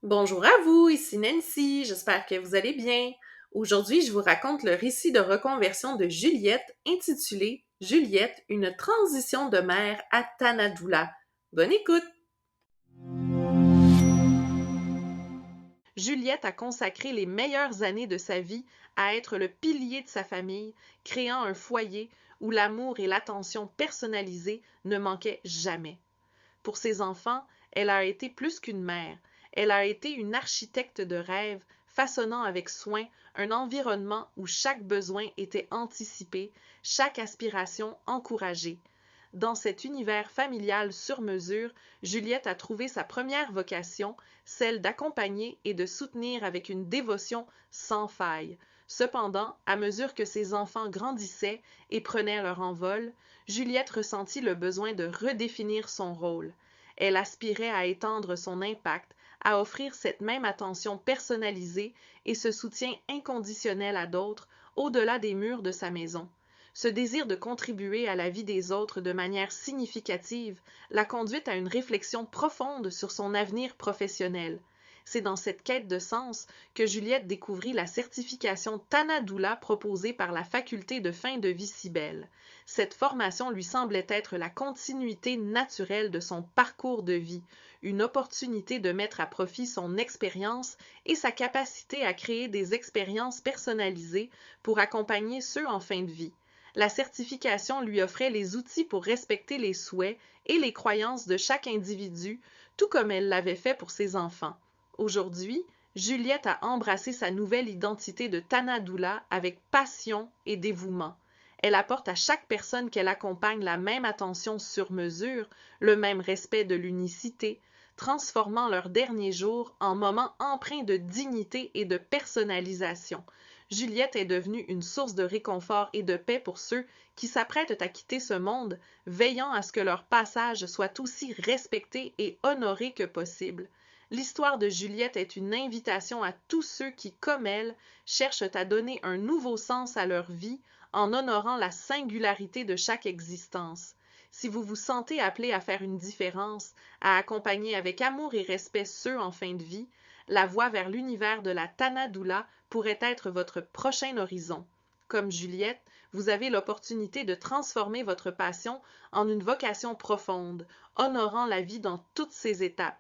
Bonjour à vous, ici Nancy, j'espère que vous allez bien. Aujourd'hui, je vous raconte le récit de reconversion de Juliette intitulé Juliette, une transition de mère à Tanadoula. Bonne écoute! Juliette a consacré les meilleures années de sa vie à être le pilier de sa famille, créant un foyer où l'amour et l'attention personnalisée ne manquaient jamais. Pour ses enfants, elle a été plus qu'une mère. Elle a été une architecte de rêve, façonnant avec soin un environnement où chaque besoin était anticipé, chaque aspiration encouragée. Dans cet univers familial sur mesure, Juliette a trouvé sa première vocation, celle d'accompagner et de soutenir avec une dévotion sans faille. Cependant, à mesure que ses enfants grandissaient et prenaient leur envol, Juliette ressentit le besoin de redéfinir son rôle. Elle aspirait à étendre son impact, à offrir cette même attention personnalisée et ce soutien inconditionnel à d'autres, au-delà des murs de sa maison. Ce désir de contribuer à la vie des autres de manière significative l'a conduite à une réflexion profonde sur son avenir professionnel. C'est dans cette quête de sens que Juliette découvrit la certification Tanadoula proposée par la faculté de fin de vie Cybèle. Cette formation lui semblait être la continuité naturelle de son parcours de vie, une opportunité de mettre à profit son expérience et sa capacité à créer des expériences personnalisées pour accompagner ceux en fin de vie. La certification lui offrait les outils pour respecter les souhaits et les croyances de chaque individu, tout comme elle l'avait fait pour ses enfants. Aujourd'hui, Juliette a embrassé sa nouvelle identité de Tanadoula avec passion et dévouement. Elle apporte à chaque personne qu'elle accompagne la même attention sur mesure, le même respect de l'unicité, transformant leurs derniers jours en moments empreints de dignité et de personnalisation. Juliette est devenue une source de réconfort et de paix pour ceux qui s'apprêtent à quitter ce monde, veillant à ce que leur passage soit aussi respecté et honoré que possible. L'histoire de Juliette est une invitation à tous ceux qui, comme elle, cherchent à donner un nouveau sens à leur vie en honorant la singularité de chaque existence. Si vous vous sentez appelé à faire une différence, à accompagner avec amour et respect ceux en fin de vie, la voie vers l'univers de la Tanadoula pourrait être votre prochain horizon. Comme Juliette, vous avez l'opportunité de transformer votre passion en une vocation profonde, honorant la vie dans toutes ses étapes.